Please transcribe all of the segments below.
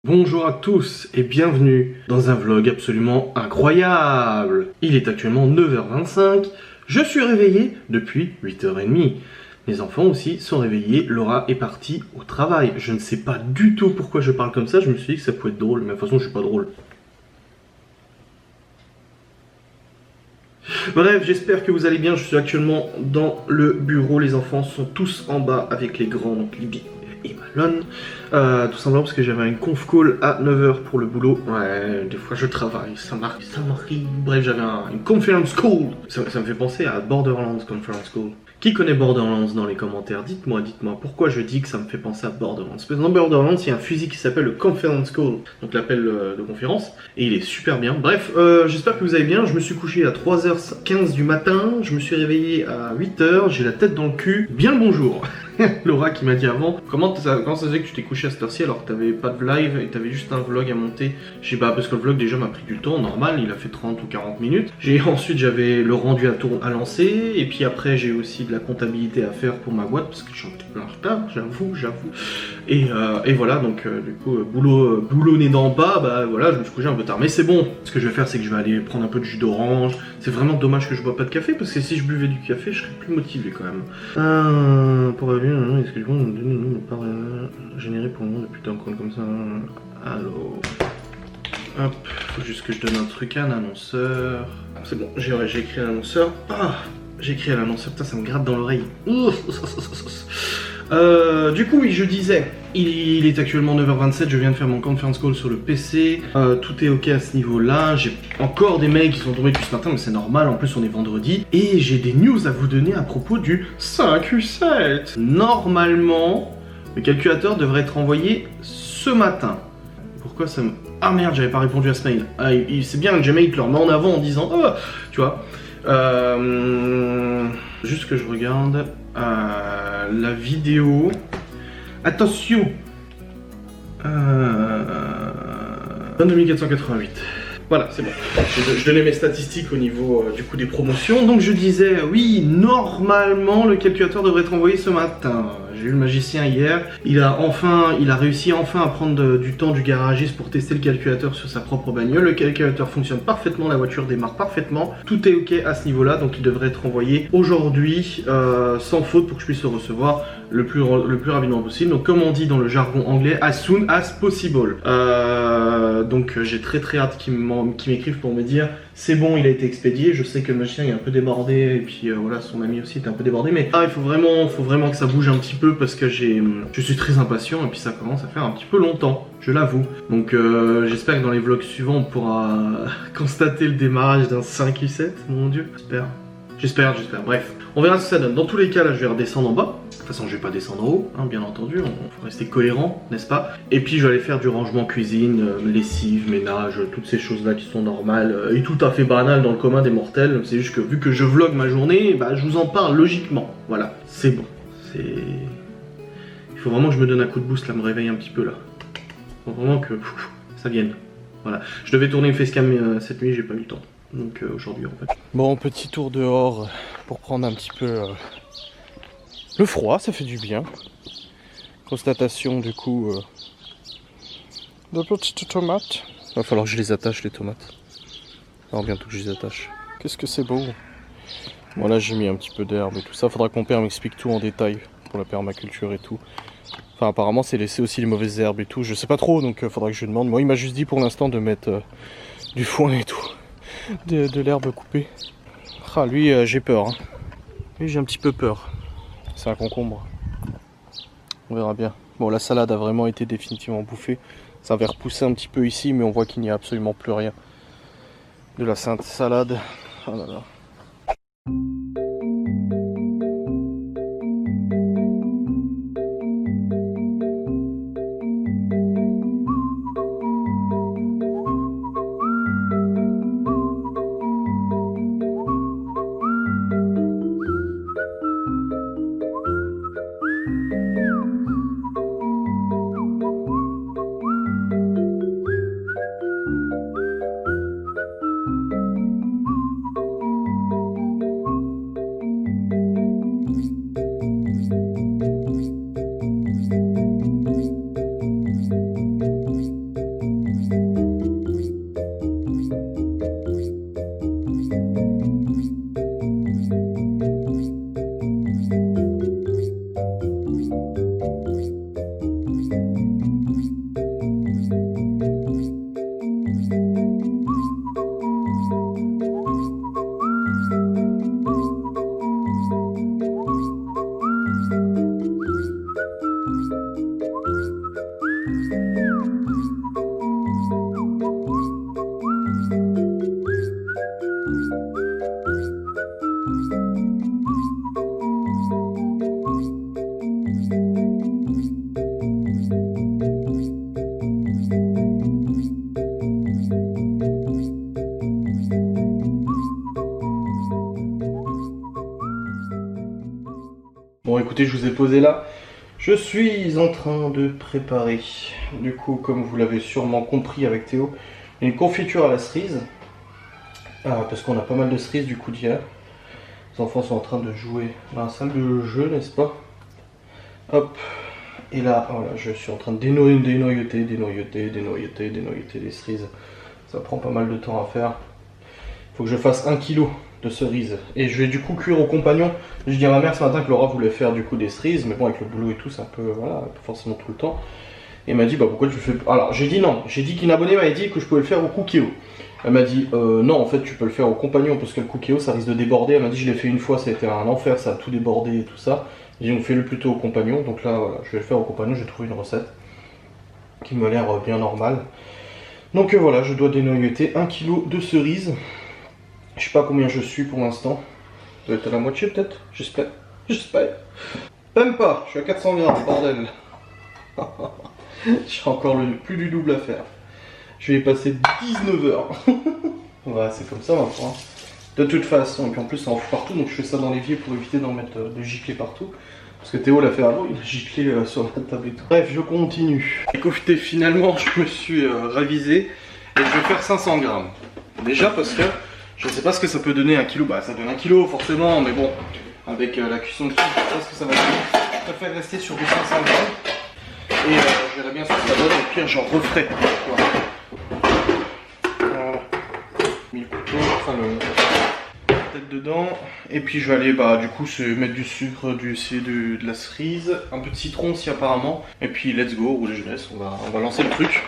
Bonjour à tous et bienvenue dans un vlog absolument incroyable. Il est actuellement 9h25, je suis réveillé depuis 8h30. Mes enfants aussi sont réveillés, Laura est partie au travail. Je ne sais pas du tout pourquoi je parle comme ça, je me suis dit que ça pouvait être drôle, mais de toute façon je suis pas drôle. Bref, j'espère que vous allez bien, je suis actuellement dans le bureau, les enfants sont tous en bas avec les grands, donc Libby et Malone. Tout simplement parce que j'avais une conf call à 9h pour le boulot. Ouais, des fois je travaille, ça m'arrive. Bref, j'avais une conference call. Ça me fait penser à Borderlands Conference Call. Qui connaît Borderlands dans les commentaires? Dites-moi pourquoi je dis que ça me fait penser à Borderlands. Parce que dans Borderlands, il y a un fusil qui s'appelle le Conference Call, donc l'appel de conférence, et il est super bien. Bref, j'espère que vous allez bien. Je me suis couché à 3h15 du matin, je me suis réveillé à 8h, j'ai la tête dans le cul. Bien le bonjour. Laura qui m'a dit avant, comment ça se fait que tu t'es couché à cette heure-ci alors que t'avais pas de live et t'avais juste un vlog à monter? Je sais pas, parce que le vlog déjà m'a pris du temps, normal, il a fait 30 ou 40 minutes. Ensuite j'avais le rendu à lancer, et puis après j'ai aussi de la comptabilité à faire pour ma boîte, parce que je suis un petit peu en retard, j'avoue. Et voilà, donc du coup, boulot nez d'en bas, bah voilà, je me suis couché un peu tard. Mais c'est bon, ce que je vais faire c'est que je vais aller prendre un peu de jus d'orange. C'est vraiment dommage que je bois pas de café, parce que si je buvais du café, je serais plus motivé quand même. Pour est-ce que je ne pas générer pour le moment depuis un compte comme ça? Allô. Hop, faut juste que je donne un truc à un annonceur. C'est bon, j'ai écrit à l'annonceur. J'ai écrit à l'annonceur, putain ça me gratte dans l'oreille. Du coup, oui, je disais, il est actuellement 9h27, je viens de faire mon conference call sur le PC, tout est ok à ce niveau-là, j'ai encore des mails qui sont tombés depuis ce matin, mais c'est normal, en plus on est vendredi, et j'ai des news à vous donner à propos du 5U7. Normalement, le calculateur devrait être envoyé ce matin. Pourquoi ça me... Ah merde, j'avais pas répondu à ce mail. C'est bien que Gmail leur met en avant en disant, oh, tu vois. Juste que je regarde la vidéo. Attention, 2488. Voilà, c'est bon. Je donnais mes statistiques au niveau du coup des promotions. Donc je disais, oui, normalement le calculateur devrait être envoyé ce matin. J'ai eu le magicien hier. Il a réussi enfin à prendre du temps du garagiste pour tester le calculateur sur sa propre bagnole. Le calculateur fonctionne parfaitement, la voiture démarre parfaitement. Tout est ok à ce niveau-là, donc il devrait être envoyé aujourd'hui sans faute pour que je puisse le recevoir le plus rapidement possible. Donc comme on dit dans le jargon anglais, as soon as possible. Donc j'ai très hâte qu'ils m'écrivent pour me dire c'est bon, il a été expédié. Je sais que le magicien est un peu débordé, et puis voilà, son ami aussi est un peu débordé, mais il faut vraiment que ça bouge un petit peu, parce que je suis très impatient, et puis ça commence à faire un petit peu longtemps, je l'avoue. Donc j'espère que dans les vlogs suivants on pourra constater le démarrage d'un 5U7, mon dieu, J'espère, bref. On verra ce que ça donne. Dans tous les cas, là, je vais redescendre en bas. De toute façon, je vais pas descendre en haut, hein, bien entendu. On faut rester cohérent, n'est-ce pas? Et puis, je vais aller faire du rangement cuisine, lessive, ménage, toutes ces choses-là qui sont normales et tout à fait banales dans le commun des mortels. C'est juste que, vu que je vlog ma journée, bah, je vous en parle logiquement. Voilà, c'est bon. Il faut vraiment que je me donne un coup de boost, là, me réveille un petit peu, là. Il faut vraiment que ça vienne. Voilà. Je devais tourner une facecam cette nuit, j'ai pas eu le temps. Donc aujourd'hui en fait. Bon, petit tour dehors pour prendre un petit peu le froid, ça fait du bien. Constatation du coup de petites tomates. Il va falloir que je les attache, les tomates. Alors bientôt que je les attache. Qu'est-ce que c'est beau. Bon là j'ai mis un petit peu d'herbe et tout ça. Faudra que mon père m'explique tout en détail pour la permaculture et tout. Enfin apparemment c'est laisser aussi les mauvaises herbes et tout. Je sais pas trop, donc faudra que je lui demande. Moi il m'a juste dit pour l'instant de mettre du foin et tout. De l'herbe coupée. Ah lui j'ai peur hein. Lui j'ai un petit peu peur. C'est un concombre. On verra bien. Bon la salade a vraiment été définitivement bouffée. Ça avait repoussé un petit peu ici, mais on voit qu'il n'y a absolument plus rien de la sainte salade. Oh là là. écoutez, je vous ai posé là. Je suis en train de préparer, du coup, comme vous l'avez sûrement compris avec Théo, une confiture à la cerise. Parce qu'on a pas mal de cerises du coup d'hier. Les enfants sont en train de jouer dans la salle de jeu, n'est-ce pas? Hop. Et là, voilà, je suis en train de dénoyauter les cerises. Ça prend pas mal de temps à faire. Il faut que je fasse 1 kg de cerises. Et je vais du coup cuire au compagnon. Je dis à ma mère ce matin que Laura voulait faire du coup des cerises, mais bon, avec le boulot et tout, c'est un peu, voilà, pas forcément tout le temps. Et elle m'a dit, bah pourquoi tu le fais pas? Alors j'ai dit non, j'ai dit qu'une abonnée m'avait dit que je pouvais le faire au cookéo. Elle m'a dit, non, en fait tu peux le faire au compagnon parce que le cookéo ça risque de déborder. Elle m'a dit, je l'ai fait une fois, ça a été un enfer, ça a tout débordé et tout ça. J'ai dit, on fait le plutôt au compagnon. Donc là, voilà, je vais le faire au compagnon, j'ai trouvé une recette qui m'a l'air bien normale. Donc voilà, je dois dénoyauter 1 kg de cerises. Je sais pas combien je suis pour l'instant. Ça doit être à la moitié peut-être, j'espère. J'espère. Même pas, je suis à 400 grammes, bordel. J'ai encore plus du double à faire. Je vais y passer 19 heures. Ouais, c'est comme ça maintenant. De toute façon, et puis en plus ça en fout partout, donc je fais ça dans l'évier pour éviter d'en mettre de gicler partout. Parce que Théo l'a fait avant, il a giclé sur la table et tout. Bref, je continue. Écoutez, finalement, je me suis ravisé et je vais faire 500 grammes. Déjà parce que je ne sais pas ce que ça peut donner 1 kg. Bah, ça donne 1 kg forcément, mais bon, avec la cuisson de tout, je sais pas ce que ça va donner. Je préfère rester sur du 500 grammes. Et je verrai bien ce que ça donne, au pire, j'en referai. Voilà. Mis le couteau, enfin la tête dedans. Et puis je vais aller du coup mettre du sucre, de la cerise, un peu de citron aussi apparemment. Et puis let's go, rouler jeunesse, on va lancer le truc.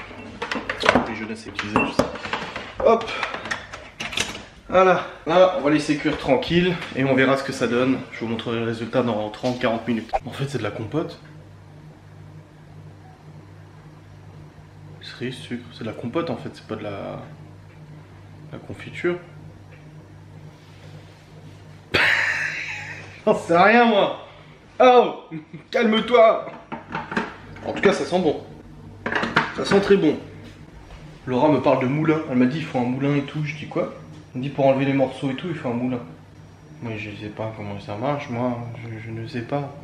Les jeunesses utilisées, tout ça. Hop. Voilà, là on va laisser cuire tranquille et on verra ce que ça donne. Je vous montrerai le résultat dans 30-40 minutes. En fait c'est de la compote. Cerise, sucre, c'est de la compote en fait, c'est pas de la confiture. J'en sais rien moi. Oh, calme-toi. En tout cas ça sent bon. Ça sent très bon. Laura me parle de moulin, elle m'a dit il faut un moulin et tout, je dis quoi? Elle me dit pour enlever les morceaux et tout il faut un moulin. Mais je sais pas comment ça marche, moi je ne sais pas.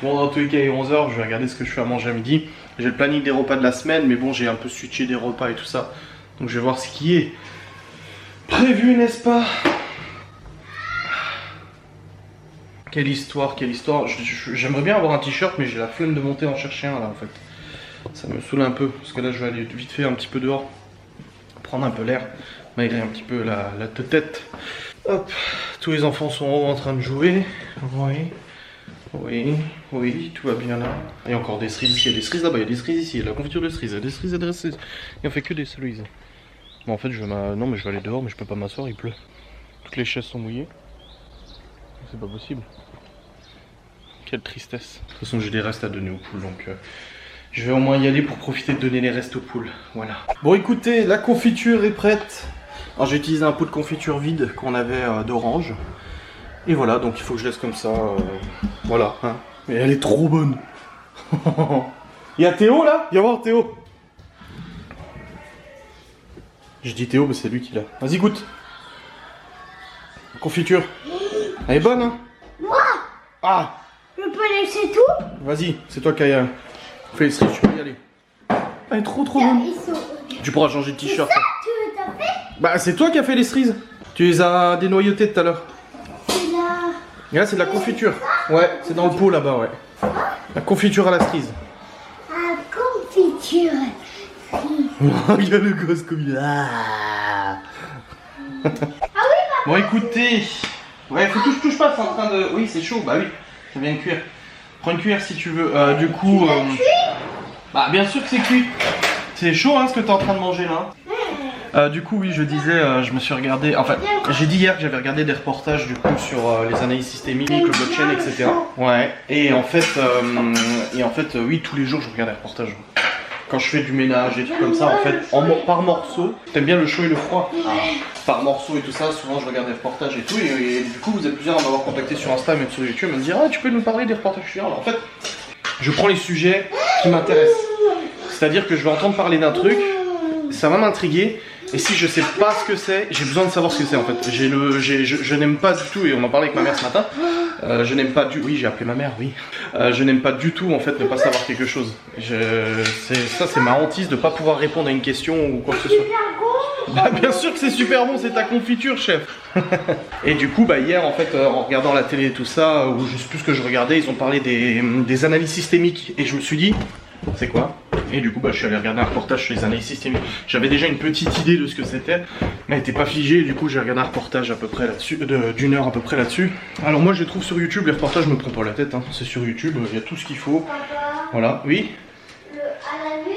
Bon dans tous les cas il est 11h, je vais regarder ce que je fais à manger à midi. J'ai le planning des repas de la semaine, mais bon j'ai un peu switché des repas et tout ça. Donc je vais voir ce qui est prévu, n'est-ce pas? Quelle histoire, quelle histoire. J'aimerais bien avoir un t-shirt, mais j'ai la flemme de monter en chercher un là en fait. Ça me saoule un peu, parce que là je vais aller vite fait un petit peu dehors. Prendre un peu l'air, malgré un petit peu la tête. Hop, tous les enfants sont en train de jouer. Oui, tout va bien là. Il y a encore des cerises ici, il y a des cerises là-bas, il y a des cerises ici, il y a la confiture de cerises, il y a des cerises, il y a des cerises. Il en fait que des cerises. Bon en fait non mais je vais aller dehors, mais je peux pas m'asseoir, il pleut. Toutes les chaises sont mouillées. C'est pas possible. Quelle tristesse. De toute façon j'ai des restes à donner aux poules, donc je vais au moins y aller pour profiter de donner les restes aux poules. Voilà. Bon écoutez, la confiture est prête. Alors j'ai utilisé un pot de confiture vide qu'on avait d'orange. Et voilà, donc il faut que je laisse comme ça. Voilà. Hein. Mais elle est trop bonne. Il y a Théo là? Viens voir Théo. Je dis Théo, mais c'est lui qui l'a. Vas-y goûte. Confiture. Elle est bonne hein? Moi? Ah! Je peux laisser tout? Vas-y, c'est toi qui as fait les cerises, tu peux y aller. Elle est trop bonne. Tu pourras changer de t-shirt. Tu les as fait? Bah c'est toi qui as fait les cerises. Tu les as dénoyautées tout à l'heure. C'est là. Et là c'est de la confiture. Ouais, c'est dans le pot là-bas, ouais. La confiture à la cerise. Ah, confiture. Regarde le gosse comme il est. Ah oui, bon écoutez. Ouais, faut que je touche pas, c'est en train de... Oui, c'est chaud, bah oui. Ça vient de cuire. Prends une cuillère si tu veux. Du coup... Bah bien sûr que c'est cuit. C'est chaud hein ce que t'es en train de manger là. Du coup oui je disais, je me suis regardé, enfin j'ai dit hier que j'avais regardé des reportages du coup sur les analyses systémiques, le blockchain, etc. Ouais, et en fait oui tous les jours je regarde des reportages. Quand je fais du ménage et tout comme ça en fait, par morceau, t'aimes bien le chaud et le froid? Par morceau et tout ça, souvent je regarde des reportages et tout, et du coup vous êtes plusieurs à m'avoir contacté sur Insta, même sur YouTube, à me dire ah tu peux nous parler des reportages chiants. Alors en fait, je prends les sujets qui m'intéressent. C'est-à-dire que je vais entendre parler d'un truc, ça va m'intriguer, et si je sais pas ce que c'est, j'ai besoin de savoir ce que c'est en fait. Je n'aime pas du tout, et on en parlait avec ma mère ce matin, Je n'aime pas du... Oui, j'ai appelé ma mère, oui. Je n'aime pas du tout, en fait, ne pas savoir quelque chose. Ça, c'est ma hantise de ne pas pouvoir répondre à une question ou quoi que ce soit. Bah, bien sûr que c'est super bon, c'est ta confiture, chef. Et du coup, bah, hier, en fait, en regardant la télé et tout ça, ou je sais plus ce que je regardais, ils ont parlé des analyses systémiques. Et je me suis dit, c'est quoi? Et du coup, bah, je suis allé regarder un reportage sur les analyses systémiques. J'avais déjà une petite idée de ce que c'était, mais elle n'était pas figée. Du coup, j'ai regardé un reportage à peu près là-dessus, d'une heure à peu près là-dessus. Alors moi, je les trouve sur YouTube. Les reportages, je me prends pas la tête. Hein. C'est sur YouTube. Il y a tout ce qu'il faut. Papa, Voilà. Oui. à la lune,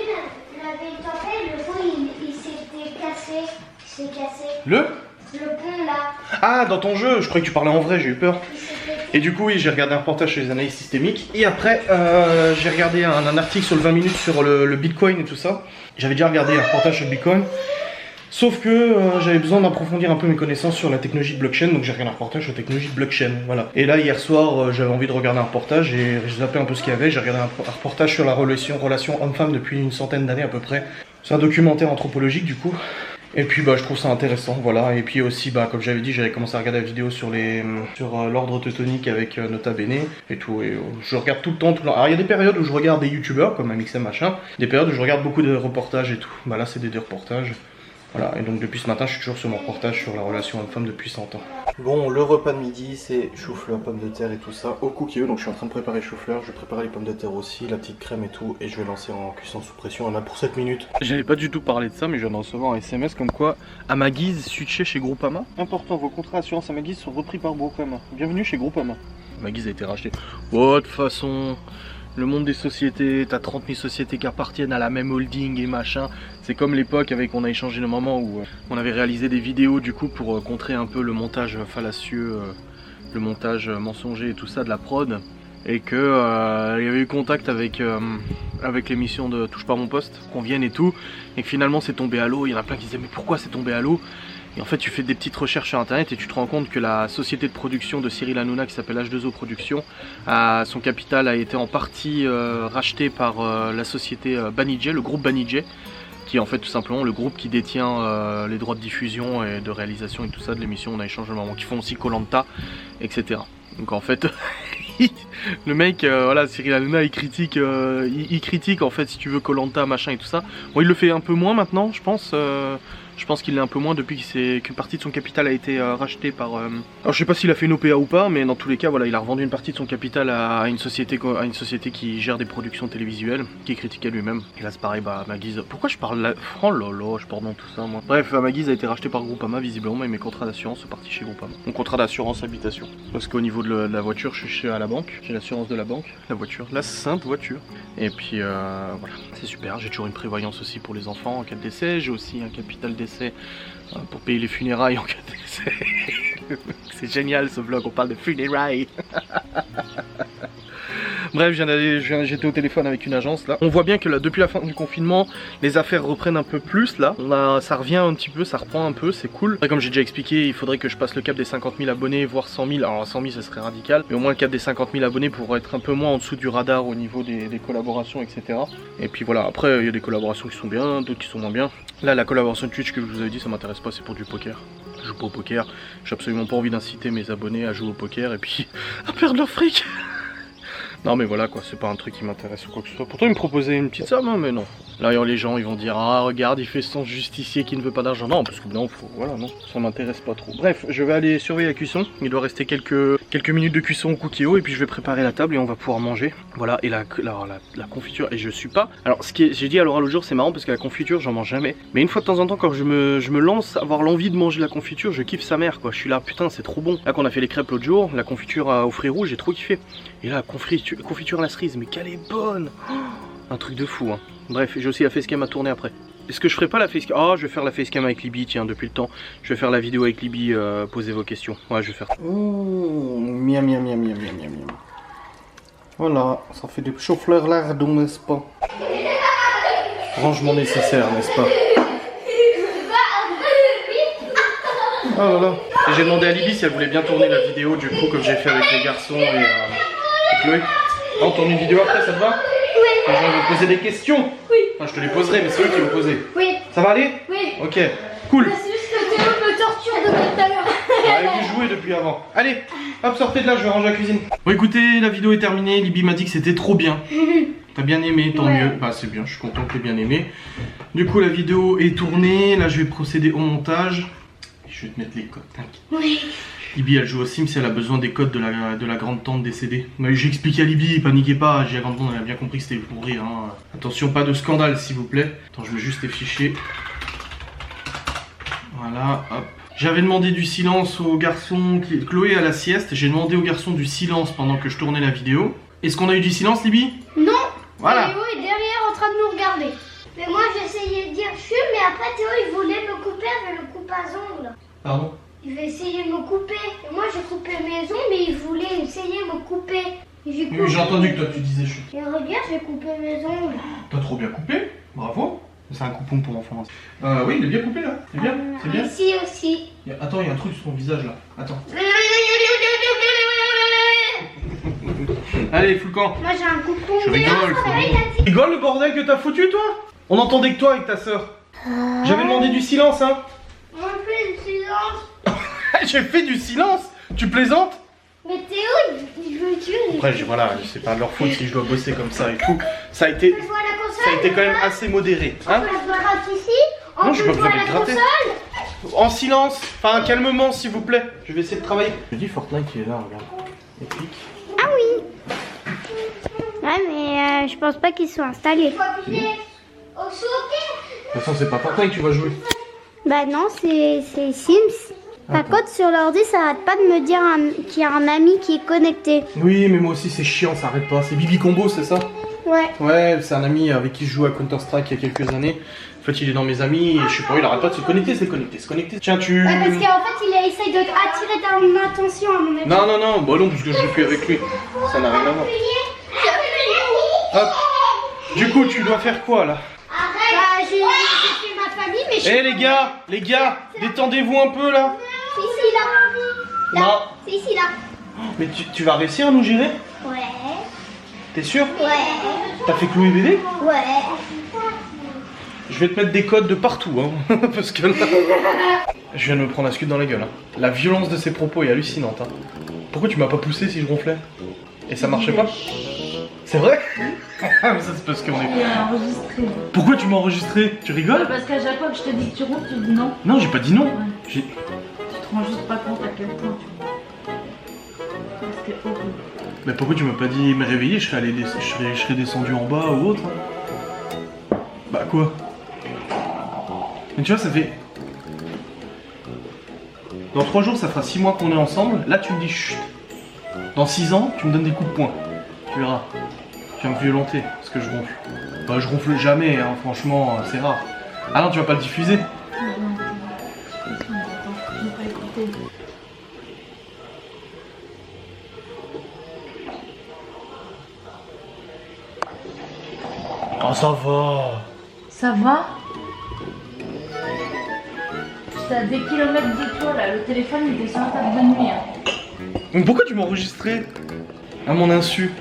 l'avait tapé, le pont il s'était cassé. Il s'est cassé. Le pont là. Ah, dans ton jeu. Je croyais que tu parlais en vrai. J'ai eu peur. Et du coup, oui, j'ai regardé un reportage sur les analyses systémiques. Et après, j'ai regardé un article sur le 20 minutes sur le Bitcoin et tout ça. J'avais déjà regardé un reportage sur le Bitcoin. Sauf que j'avais besoin d'approfondir un peu mes connaissances sur la technologie de blockchain. Donc j'ai regardé un reportage sur la technologie de blockchain. Voilà. Et là, hier soir, j'avais envie de regarder un reportage. Et j'ai zappé un peu ce qu'il y avait. J'ai regardé un reportage sur la relation homme-femme depuis une centaine d'années à peu près. C'est un documentaire anthropologique du coup. Et puis bah je trouve ça intéressant, voilà. Et puis aussi bah comme j'avais dit, j'avais commencé à regarder la vidéo sur l'ordre teutonique avec Nota Bene et tout. Et je regarde tout le temps. Alors il y a des périodes où je regarde des youtubeurs comme Amixem machin, des périodes où je regarde beaucoup de reportages et tout. Bah là c'est des reportages. Voilà, et donc depuis ce matin, je suis toujours sur mon reportage sur la relation homme-femme depuis 100 ans. Bon, le repas de midi, c'est chou-fleur, pommes de terre et tout ça au cookie. Donc je suis en train de préparer le chou-fleur, je vais préparer les pommes de terre aussi, la petite crème et tout, et je vais lancer en cuisson sous pression. On a pour 7 minutes. J'avais pas du tout parlé de ça, mais je viens de recevoir un SMS comme quoi à ma guise, switché chez Groupama. Important, vos contrats d'assurance à ma guise sont repris par Groupama. Bienvenue chez Groupama. Ma guise a été rachetée. Oh, de toute façon... Le monde des sociétés, t'as 30 000 sociétés qui appartiennent à la même holding et machin. C'est comme l'époque avec on a échangé le moment où on avait réalisé des vidéos du coup pour contrer un peu le montage fallacieux, le montage mensonger et tout ça de la prod. Et que il y avait eu contact avec l'émission de Touche pas mon poste, qu'on vienne et tout. Et que finalement c'est tombé à l'eau. Il y en a plein qui disaient mais pourquoi c'est tombé à l'eau? Et en fait tu fais des petites recherches sur internet et tu te rends compte que la société de production de Cyril Hanouna qui s'appelle H2O Production, son capital a été en partie racheté par la société Banijay, le groupe Banijay, qui est en fait tout simplement le groupe qui détient les droits de diffusion et de réalisation et tout ça de l'émission On a échangé le moment, qui font aussi Koh-Lanta, etc. Donc en fait, le mec, voilà, Cyril Hanouna, il critique en fait si tu veux Koh-Lanta, machin et tout ça. Bon, il le fait un peu moins maintenant, je pense. Je pense qu'il l'est un peu moins depuis qu'une partie de son capital a été rachetée par... Alors je sais pas s'il a fait une OPA ou pas, mais dans tous les cas, voilà, il a revendu une partie de son capital à une société qui gère des productions télévisuelles, qui est critiquée lui-même. Et là c'est pareil, bah ma guise... Pourquoi je parle là? Oh lolo, je porte dans tout ça moi. Bref, ma guise a été rachetée par Groupama visiblement et mes contrats d'assurance sont partis chez Groupama. Mon contrat d'assurance habitation. Parce qu'au niveau de la voiture, je suis à la banque, j'ai l'assurance de la banque, la voiture, la sainte voiture. Et puis voilà, c'est super, j'ai toujours une prévoyance aussi pour les enfants en cas de décès, j'ai aussi un capital décès pour payer les funérailles en cas de décès. C'est génial ce vlog, on parle de funérailles. Bref, j'étais au téléphone avec une agence là. On voit bien que là, depuis la fin du confinement, les affaires reprennent un peu plus là. Ça revient un petit peu, ça reprend un peu, c'est cool. Après, comme j'ai déjà expliqué, il faudrait que je passe le cap des 50 000 abonnés, voire 100 000. Alors 100 000 ça serait radical, mais au moins le cap des 50 000 abonnés pour être un peu moins en dessous du radar au niveau des collaborations, etc. Et puis voilà, après il y a des collaborations qui sont bien, d'autres qui sont moins bien. Là, la collaboration de Twitch que je vous avais dit, ça m'intéresse pas, c'est pour du poker. Je joue pas au poker, j'ai absolument pas envie d'inciter mes abonnés à jouer au poker et puis à perdre leur fric. Non mais voilà quoi, c'est pas un truc qui m'intéresse ou quoi que ce soit. Pourtant ils me proposaient une petite somme, hein, mais non. Là les gens ils vont dire ah regarde il fait son justicier qui ne veut pas d'argent. Non parce que non, voilà non, ça m'intéresse pas trop. Bref, je vais aller surveiller la cuisson. Il doit rester quelques minutes de cuisson au cookie-o et puis je vais préparer la table et on va pouvoir manger. Voilà, et la confiture, et je suis pas... Alors ce que j'ai dit à Laura l'autre jour, c'est marrant parce que la confiture j'en mange jamais. Mais une fois de temps en temps quand je me lance à avoir l'envie de manger la confiture, je kiffe sa mère quoi. Je suis là putain c'est trop bon. Là qu'on a fait les crêpes l'autre jour, la confiture aux fruits rouges j'ai trop kiffé. Et là la confiture à la cerise, mais qu'elle est bonne. Oh, un truc de fou hein. Bref, j'ai aussi la facecam à tourner après. Est-ce que je ferai pas la facecam? Ah, je vais faire la facecam avec Libby, tiens, depuis le temps. Je vais faire la vidéo avec Libby, posez vos questions. Ouais, je vais faire. Oh, miam miam miam miam miam miam. Voilà, ça fait des chauffleurs lardons, n'est-ce pas? Rangement nécessaire, n'est-ce pas? Oh là là. Et j'ai demandé à Libby si elle voulait bien tourner la vidéo, du coup, comme j'ai fait avec les garçons et Chloé. Ah, on tourne une vidéo après, ça te va? Oui. Les gens vont poser des questions? Oui. Enfin, je te les poserai, mais c'est eux qui vont poser. Oui. Ça va aller? Oui. Ok, cool. C'est juste que Théo me torture depuis tout à l'heure. vous jouez depuis avant. Allez, hop, sortez de là, je vais ranger la cuisine. Bon écoutez, la vidéo est terminée, Libby m'a dit que c'était trop bien. T'as bien aimé, tant mieux. Bah c'est bien, je suis content que t'aies bien aimé. Du coup la vidéo est tournée, là je vais procéder au montage. Je vais te mettre les codes, t'inquiète. Oui. Libby elle joue aux Sims, elle a besoin des codes de la grande tante décédée. Mais j'ai expliqué à Libby, paniquez pas, la grande tante elle a bien compris que c'était pour rire. Hein. Attention, pas de scandale s'il vous plaît. Attends, je mets juste les fichiers. Voilà, hop. J'avais demandé du silence au garçon, Chloé à la sieste, j'ai demandé au garçon du silence pendant que je tournais la vidéo. Est-ce qu'on a eu du silence, Libby? Non. Voilà. Théo est derrière en train de nous regarder. Mais moi j'essayais de dire chut, mais après Théo il voulait me couper avec le coupe à ongles. Pardon? Il veut essayer de me couper. Et moi j'ai coupé mes ongles, mais il voulait essayer de me couper. Oui, j'ai entendu que toi tu disais chut. Et regarde, j'ai coupé mes ongles. T'as trop bien coupé, bravo. C'est un coupon pour enfants. Oui, il est bien coupé là, c'est bien, c'est bien. Ici aussi. Attends, il y a un truc sur ton visage là, attends. Allez, fous le camp. Moi j'ai un coupon. Je rigole, tu rigoles le bordel que t'as foutu toi? On entendait que toi avec ta soeur. J'avais demandé du silence hein. On fait du silence. J'ai fait du silence. Tu plaisantes? Mais Théo il veut tuer. Après voilà, c'est pas leur faute si je dois bosser comme ça et tout. Ça a été quand même assez modéré. Hein? On peut jouer à ici. Non, On je peut peux jouer pas à la me gratter. console. En silence, enfin calmement s'il vous plaît. Je vais essayer de travailler. Je dis Fortnite qui est là, regarde. Épique. Ah oui. Ouais mais je pense pas qu'ils soient installés. Faut appuyer au souquet. De toute façon c'est pas Fortnite que tu vas jouer. Bah non, c'est Sims. Par contre, sur l'ordi, ça arrête pas de me dire qu'il y a un ami qui est connecté. Oui, mais moi aussi c'est chiant, ça arrête pas. C'est Bibi Combo, c'est ça? Ouais. Ouais, c'est un ami avec qui je joue à Counter-Strike il y a quelques années. En fait, il est dans mes amis et je sais pas, il arrête pas de se connecter, se connecter. Tiens, tu... Ouais, parce qu'en fait, il essaye de attirer ton attention à mon avis. Non, bah non, parce que je joue plus avec lui. Ça n'a rien à voir. Hop. Du coup, tu dois faire quoi là? Arrête. Bah, j'ai fait ma famille, mais je... Eh les gars, détendez-vous un peu là. C'est ici, là. Non. C'est ici, là. Mais tu vas réussir à nous gérer? Ouais. T'es sûr? Ouais. T'as fait Chloé bébé? Ouais. Je vais te mettre des codes de partout, hein, parce que là... Je viens de me prendre un scud dans la gueule, hein. La violence de ses propos est hallucinante, hein. Pourquoi tu m'as pas poussé si je ronflais? Et ça marchait pas? C'est vrai? Ah mais ça c'est parce qu'on est... Il a enregistré. Pourquoi tu m'as enregistré? Tu rigoles? Parce qu'à chaque fois que je te dis que tu ronfles, tu dis non. Non, j'ai pas dit non. Ouais. J'ai... Tu te rends juste pas compte à quel point tu ronfles. C'était horrible. Mais pourquoi tu m'as pas dit me réveiller? Je serais descendu en bas ou autre, hein. Bah quoi? Mais tu vois, ça fait... Dans 3 jours, ça fera 6 mois qu'on est ensemble. Là, tu me dis chut. Dans 6 ans, tu me donnes des coups de poing. Tu verras. Tu vas me violenter parce que je ronfle. Bah, je ronfle jamais, hein, franchement, c'est rare. Ah non, tu vas pas le diffuser? Je n'ai pas écouté. Oh, ça va. Ça va? J'étais à des kilomètres de toi là, le téléphone il était sur la table de nuit. Hein. Mais pourquoi tu m'as enregistré? À mon insu.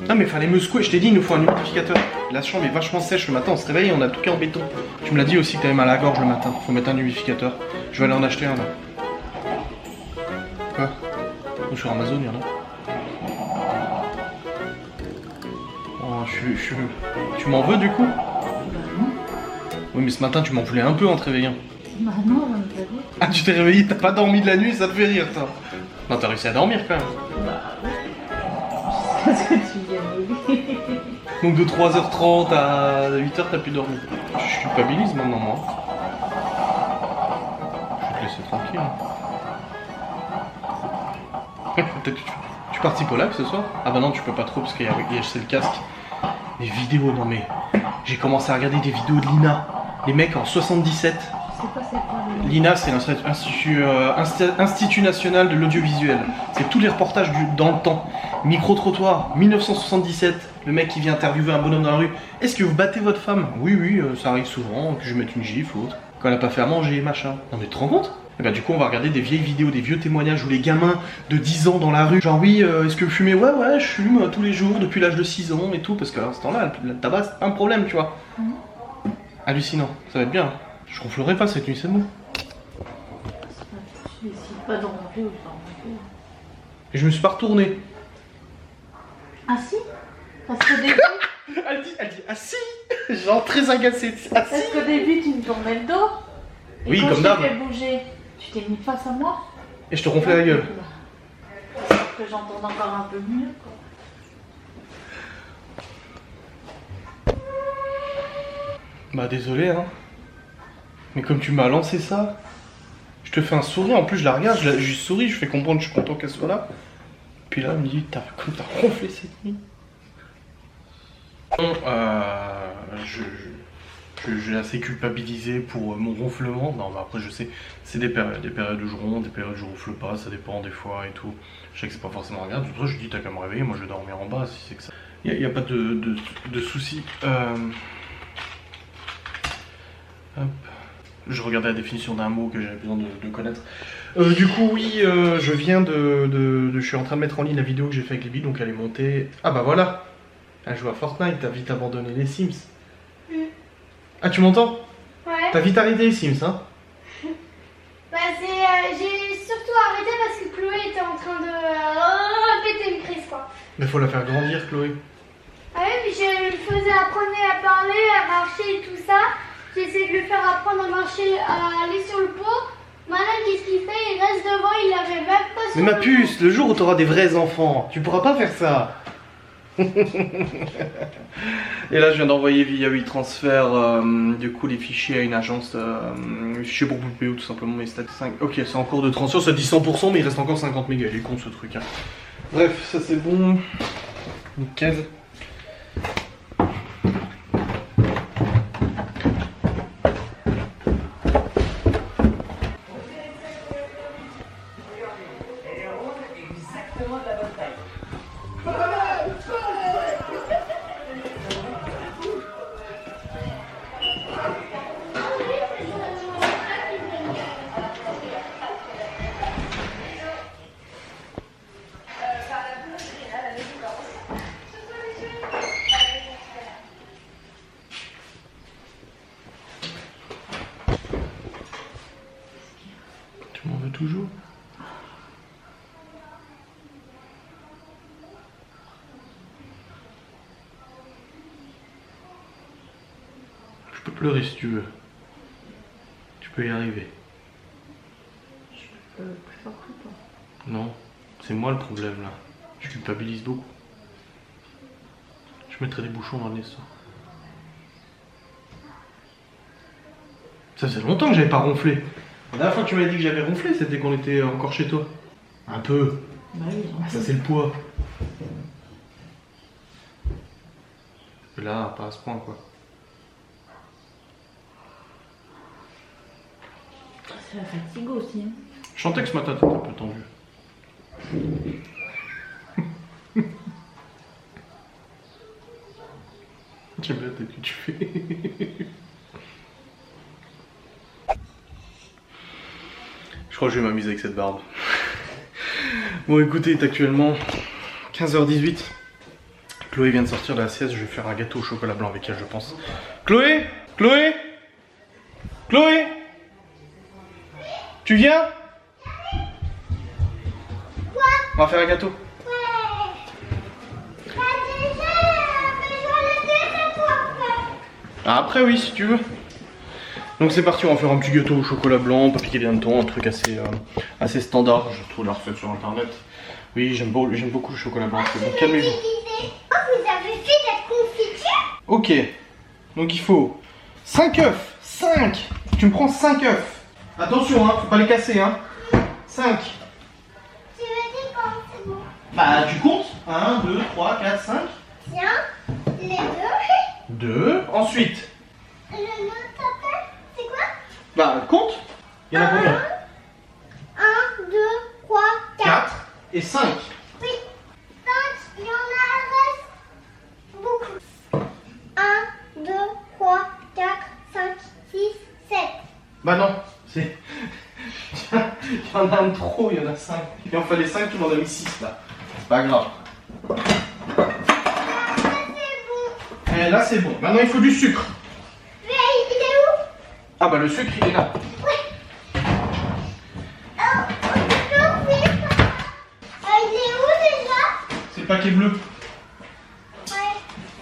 Non mais fallait me secouer, je t'ai dit il nous faut un humidificateur. La chambre est vachement sèche le matin, on se réveille et on a tout qu'en béton. Tu me l'as dit aussi que t'avais mal à la gorge le matin, faut mettre un humidificateur. Je vais aller en acheter un là. Quoi? Ou sur Amazon il y en a. Oh, tu m'en veux du coup? Bah non. Oui mais ce matin tu m'en voulais un peu en te réveillant. Bah non, on pas vu. Ah tu t'es réveillé, t'as pas dormi de la nuit, ça te fait rire toi. Non t'as réussi à dormir quand même. Bah oui. Parce que tu viens de me dire. Donc de 3h30 à 8h t'as pu dormir. Je culpabilise maintenant moi. Je vais te laisser tranquille. Peut-être que tu participes au live ce soir? Ah bah non tu peux pas trop parce qu'il y a c'est le casque. Les vidéos, non mais... J'ai commencé à regarder des vidéos de Lina. Les mecs en 77. C'est quoi L'INA, c'est l'Institut National de l'Audiovisuel. C'est tous les reportages dans le temps. Micro-trottoir, 1977. Le mec qui vient interviewer un bonhomme dans la rue. Est-ce que vous battez votre femme? Oui, ça arrive souvent, que je mette une gifle ou autre. Quand elle a pas fait à manger, machin. Non mais tu te rends compte? Et bah du coup on va regarder des vieilles vidéos, des vieux témoignages où les gamins de 10 ans dans la rue, genre oui, est-ce que vous fumez? Ouais, je fume tous les jours depuis l'âge de 6 ans et tout, parce qu'à ce temps-là, le tabac c'est pas un problème, tu vois. Hallucinant, ça va être bien. Je ronflerai pas cette nuit, c'est bon. Je vais essayer. Pas de ronfler ou sans ronfler. Et je me suis pas retourné. Ah si? Parce qu'au début... Elle dit ah si. Genre très agacée. Ah si. Parce qu'au début, tu me tournais le dos. Et Oui, quand comme d'hab. je t'ai fait bouger, tu t'es mis face à moi. Et je te ronflais la gueule. Pour que j'entende encore un peu mieux, quoi. Bah désolé hein. Mais comme tu m'as lancé ça, je te fais un sourire, en plus je la regarde, je souris, je fais comprendre que je suis content qu'elle soit là. Puis là elle me dit t'as ronflé cette nuit. Bon, je l'ai assez culpabilisé pour mon ronflement. Non mais après je sais, c'est des périodes où je ronfle, des périodes où je ronfle pas, ça dépend des fois et tout. Je sais que c'est pas forcément agréable, tout ça je dis t'as qu'à me réveiller, moi je vais dormir en bas si c'est que ça. Y a pas de soucis. Hop. Je regardais la définition d'un mot que j'avais besoin de connaître. Du coup, oui, je viens je suis en train de mettre en ligne la vidéo que j'ai fait avec les billes, donc elle est montée. Ah bah voilà. Elle joue à Fortnite, t'as vite abandonné les Sims. Ah, tu m'entends? Ouais. T'as vite arrêté les Sims, hein? Bah j'ai surtout arrêté parce que Chloé était en train de péter une crise quoi. Mais faut la faire grandir, Chloé. Ah oui, puis je le faisais apprendre à parler, à marcher et tout ça. J'essaie de le faire apprendre à marcher, à aller sur le pot. Maintenant, qu'est-ce qu'il fait? Il reste devant, il n'avait même pas sur Mais ma le puce, le jour où t'auras des vrais enfants, tu pourras pas faire ça. Et là, je viens d'envoyer via WeTransfer du coup les fichiers à une agence, les fichiers pour Poupéo tout simplement, mes stats 5. Ok, c'est en cours de transfert, ça dit 100%, mais il reste encore 50 mégas. Il est con ce truc. Hein. Bref, ça c'est bon. Nickel. Tu m'en veux toujours? Je peux pleurer si tu veux. Tu peux y arriver. Plus fort que toi. Non, c'est moi le problème là. Je culpabilise beaucoup. Je mettrai des bouchons dans le nez ça. Ça faisait longtemps que j'avais pas ronflé. La dernière fois que tu m'avais dit que j'avais ronflé, c'était quand on était encore chez toi. Un peu. Bah oui, Ah, ça c'est le poids. Là, pas à ce point quoi. c'est la fatigue aussi. Hein. Je sentais que ce matin t'étais un peu tendu. J'aime bien la tête que tu fais. Je crois que je vais m'amuser avec cette barbe. Bon écoutez, il est actuellement 15h18. Chloé vient de sortir de la sieste, je vais faire un gâteau au chocolat blanc avec elle je pense. Chloé? Chloé? Chloé? Tu viens? Quoi? On va faire un gâteau. Ouais. Bah déjà, mais j'en ai déjà fait. Ah, après oui si tu veux. Donc c'est parti, on va faire un petit gâteau au chocolat blanc, pas piquer bien de temps, un truc assez standard. Je trouve la recette sur internet. Oui, j'aime beaucoup le chocolat blanc. C'est bon, calmez-vous. Oh, vous avez fait de la confiture? Ok, donc il faut 5 œufs. 5. Tu me prends 5 œufs. Attention, hein, faut pas les casser, hein. 5. Tu me dis quand c'est bon. Bah tu comptes. 1, 2, 3, 4, 5. Tiens, les deux. 2. Ensuite, Le nom s'appelle, c'est quoi? bah compte. Il y en a combien? 1, 2, 3, 4. 4 et 5. Oui. 5, il y en a reste beaucoup. 1, 2, 3, 4, 5, 6, 7. Bah non, c'est... Il y en a un trop, il y en a 5. Il en fallait 5, tout le monde a mis 6 là. C'est pas grave. Et là c'est bon. Maintenant il faut du sucre. Mais il est où? Ah bah le sucre il est là. Oui. Oh, le paquet bleu. Ouais.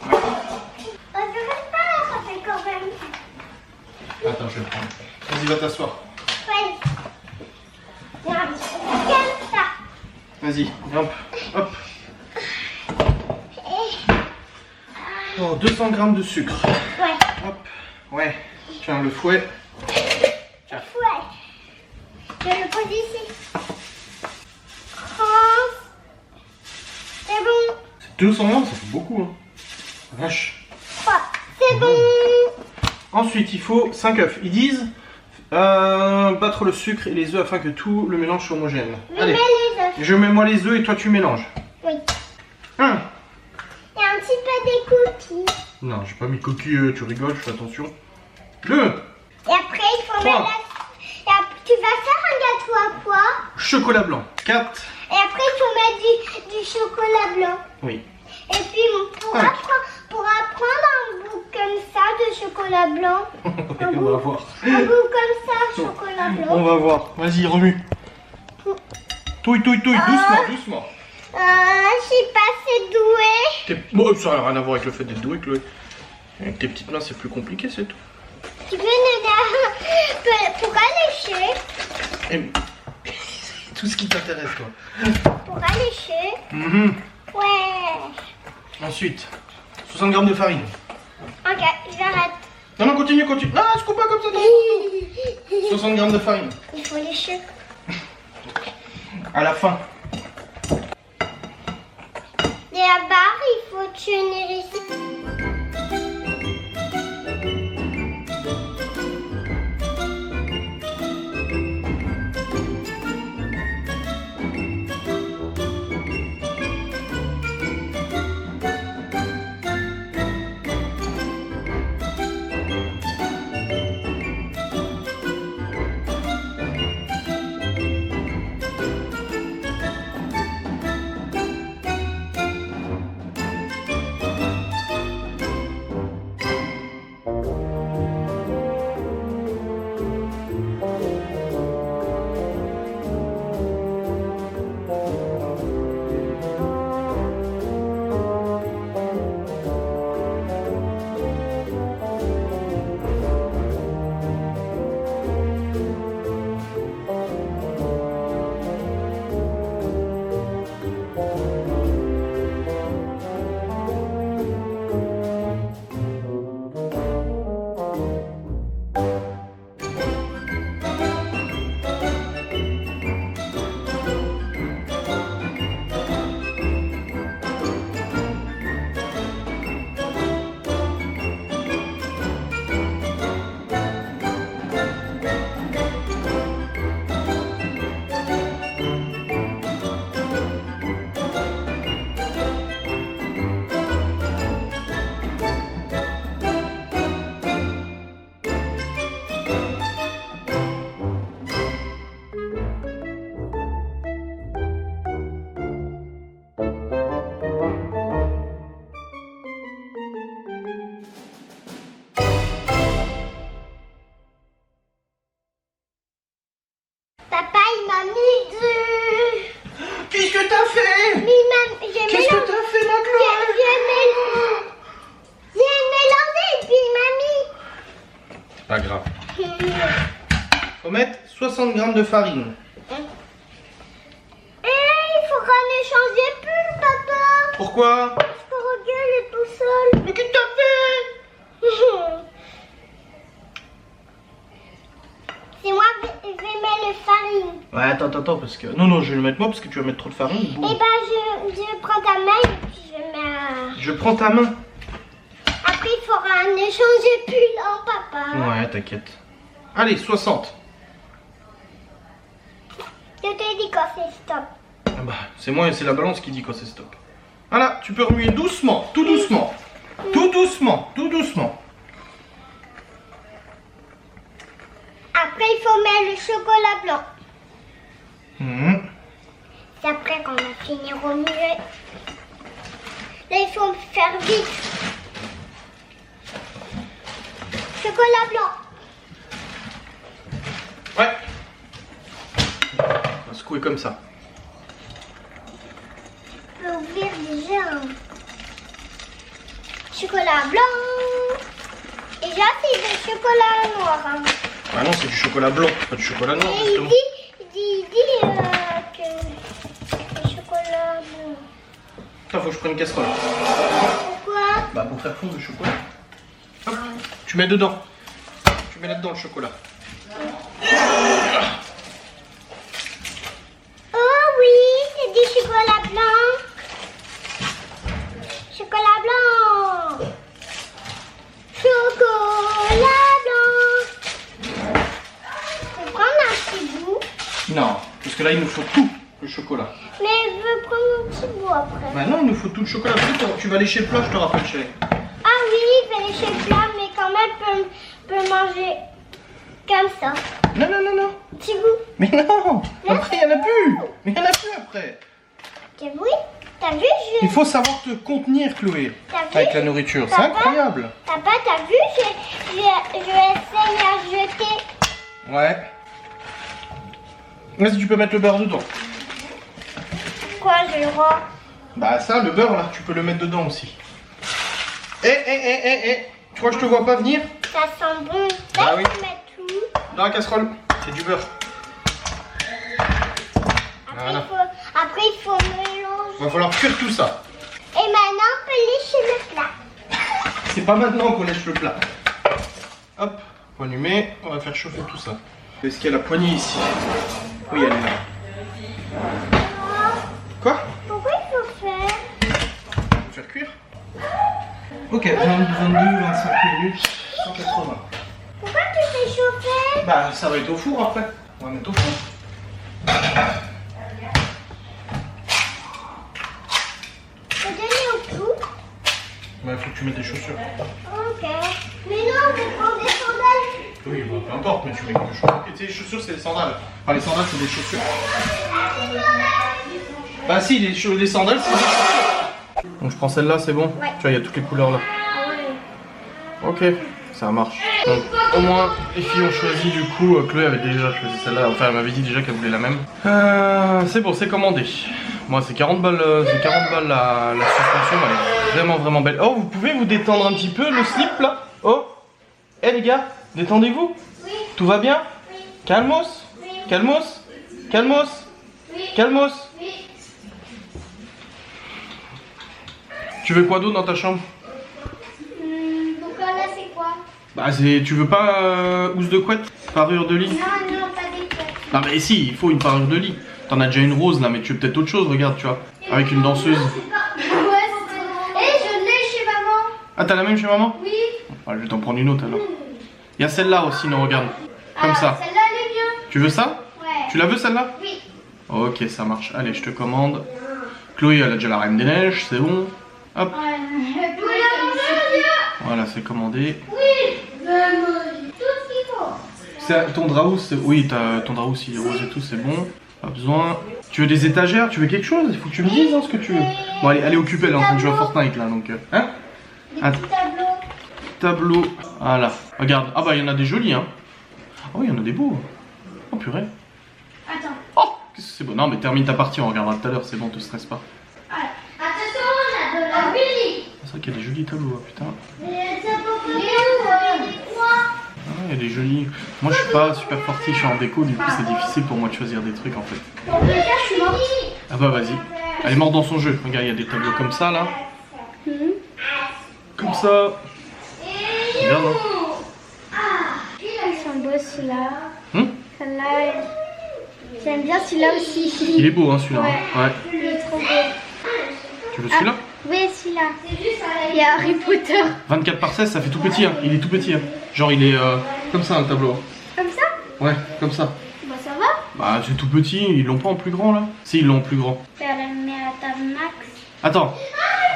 Je reste pas là, ça fait quand même. Attends, je vais le prendre. Vas-y, va t'asseoir. Ouais. Regarde, comme ça. Vas-y, hop, hop. Oh, 200 grammes de sucre. Ouais. Hop, ouais. Tiens, le fouet. Tiens. Ouais. Je le pose ici. Oh. C'est bon. 200 grammes, ça fait beaucoup, hein. Vache. Ouais. C'est bon. Ensuite, il faut 5 œufs. Ils disent battre le sucre et les œufs afin que tout le mélange soit homogène. Je Allez, mets les œufs. je mets moi les œufs et toi tu mélanges. Oui. 1. Il y a un petit peu des cookies. Non, j'ai pas mis de coquille, tu rigoles, je fais attention. 2. Et après, il faut Trois. mettre et après, tu vas faire un gâteau à quoi? Chocolat blanc. 4. Et après, il faut mettre du chocolat blanc. Oui. Et puis, pour Cinq. prendre un bout comme ça de chocolat blanc. Un On bout, va voir. un bout comme ça, chocolat blanc. On va voir. Vas-y, remue. Touille, touille, touille. Doucement, doucement. Je suis pas assez douée. Bon, ça n'a rien à voir avec le fait d'être doué, Chloé. Avec tes petites mains, c'est plus compliqué, c'est tout. Tu peux nous pour allécher. Et... tout ce qui t'intéresse, toi. Pour allécher. Mhm. Ouais. Ensuite, 60 grammes de farine. Ok, j'arrête. Non, non, continue, continue. Ah, je coupe pas comme ça dans le photo. 60 grammes de farine. Il faut lécher. À la fin. Et la barre, il faut tenir ici. Papa, il m'a mis du... Qu'est-ce que t'as fait? Qu'est-ce que t'as fait, ma Chloé? J'ai mélangé et puis il m'a mis... C'est pas grave. Faut mettre 60 grammes de farine. Et il faut qu'on échange plus, papa. Pourquoi? Parce que regarde, il est tout seul. Mais qu'est-ce que t'as fait? C'est moi, je vais mettre le farine. Ouais, attends, parce que... Non, je vais le mettre moi parce que tu vas mettre trop de farine. Boum. Et ben, je prends ta main et puis je mets... Je prends ta main. Après, il faudra en échanger plus, non, papa? Ouais, t'inquiète. Allez, 60. Je te dis quand c'est stop. Ah bah, c'est moi et c'est la balance qui dit quand c'est stop. Voilà, tu peux remuer doucement, tout doucement. Tout doucement, tout doucement. Après, il faut mettre le chocolat blanc. Mhm. C'est après qu'on va finir au muet. Là, il faut faire vite. Chocolat blanc. Ouais. On va secouer comme ça. Je peux ouvrir déjà. j'ai un chocolat blanc. Et j'ai aussi du chocolat noir. Hein. Ah non, c'est du chocolat blanc, pas du chocolat noir. Et Justement. il dit que le chocolat blanc. Attends, faut que je prenne une casserole. Pourquoi? Bah pour faire fondre le chocolat. Hop, tu mets dedans. Tu mets là-dedans le chocolat. Oh oui, c'est du chocolat blanc. Chocolat blanc. Chocolat blanc. Je vais prendre un petit bout. Non, parce que là il nous faut tout le chocolat. Mais je veux prendre un petit bout après. Bah non, il nous faut tout le chocolat. Tu vas lécher le plat, je te rappelle, chérie. Ah oui, je vais lécher le plat, mais quand même peut manger comme ça. Non, non, non, non. Petit bout. Mais non, après il n'y en a plus. Mais il n'y en a plus après. T'as vu? T'as vu? Il faut savoir te contenir, Chloé, T'as vu? avec la nourriture. C'est T'as incroyable. T'as vu? Je essaye à jeter. Ouais. Vas-y, tu peux mettre le beurre dedans. Quoi, j'ai le droit? Bah ça, le beurre là, tu peux le mettre dedans aussi. Tu crois que je te vois pas venir? Ça sent bon. Bah Là, oui. je peux mettre tout. Dans la casserole, c'est du beurre. Voilà. Après, il faut mélanger. Va falloir cuire tout ça. Et maintenant, on peut lécher le plat. C'est pas maintenant qu'on lèche le plat. Hop, on allumer, on va faire chauffer tout ça. Est-ce qu'il y a la poignée ici? Oui, elle est là. Quoi? Pourquoi il faut faire? Faire cuire? Ok, 22, 25 minutes, 180. Pourquoi tu fais chauffer? Bah ça va être au four après. On va mettre au four. Faut donner au tout. Bah il faut que tu mettes des chaussures. Ok. Mais non, je vais prendre des sandales. Oui, bah, peu importe, mais tu mets quelque chose. Et tes chaussures, c'est des sandales. Enfin, les sandales, c'est des chaussures. Bah si, les sandales, c'est des chaussures. Donc je prends celle-là, c'est bon? Ouais. Tu vois, il y a toutes les couleurs là. Ouais. Ok, ça marche. Donc au moins, les filles ont choisi du coup. Chloé avait déjà choisi celle-là. Enfin, elle m'avait dit déjà qu'elle voulait la même. C'est bon, c'est commandé. Moi, c'est 40 balles, la suspension. Elle est vraiment belle. Oh, vous pouvez vous détendre un petit peu le slip là? Oh, hé les gars, détendez-vous. Oui. Tout va bien? Oui. Calmos? Oui. Calmos? Calmos? Oui. Calmos? Oui. Tu veux quoi d'autre dans ta chambre? Donc là, c'est quoi? Bah tu veux pas housse de couette? Parure de lit? Non, pas des couettes. Non mais si, il faut une parure de lit. T'en as déjà une rose là, mais tu veux peut-être autre chose, regarde, tu vois. Avec une danseuse. Ouais, c'est bon. Et je l'ai chez maman. Ah, t'as la même chez maman? Oui. Je vais t'en prendre une autre alors. Il y a celle-là aussi, non, regarde. Comme Ah, ça. Celle-là, elle est bien. Tu veux ça? Ouais. Tu la veux celle-là? Oui. Ok, ça marche. Allez, je te commande. Chloé, elle a déjà la Reine des Neiges, c'est bon. Hop, voilà, c'est commandé. Oui. Tout ce qu'il faut. Ton draou, oui, ton draou, s'il est rose et tout, c'est bon. Pas besoin. Tu veux des étagères? Tu veux quelque chose? Il faut que tu me dises hein, ce que tu veux. Bon, allez, elle est occupée, elle est en train de jouer à Fortnite là, donc. Hein? Des Ah, petits tableaux. tableau. Voilà. Regarde. Ah bah, il y en a des jolis, hein. Oh, il y en a des beaux. Oh, purée. Attends. Oh, qu'est-ce que c'est beau. Non, mais termine ta partie, on regardera tout à l'heure, c'est bon, te stresse pas. Voilà. Attention, on a de la Willy. C'est vrai qu'il y a des jolis tableaux, hein, putain. Mais ça peut pas bien, les trois. Ah, il y a des jolis. Moi, je suis pas super forti, je suis en déco, du coup, c'est difficile pour moi de choisir des trucs en fait. Dans le cas, je suis morte. Ah bah, vas-y. Elle est morte dans son jeu. Regarde, il y a des tableaux comme ça là. Comme ça. C'est bien, non? Ils sont beaux celui-là. Hum, Celle-là, j'aime bien celui-là aussi. il est beau, hein, celui-là. Ouais. Ouais. Il est trop beau. Tu veux celui-là? Oui, celui-là. Il y a Harry Potter. 24 par 16, ça fait tout petit, hein. Il est tout petit, hein. Genre, il est comme ça, le tableau. Comme ça? Ouais, comme ça. Bah ça va. Bah, c'est tout petit, ils l'ont pas en plus grand là? Si, ils l'ont en plus grand. Faire la mettre à ta max. Attends.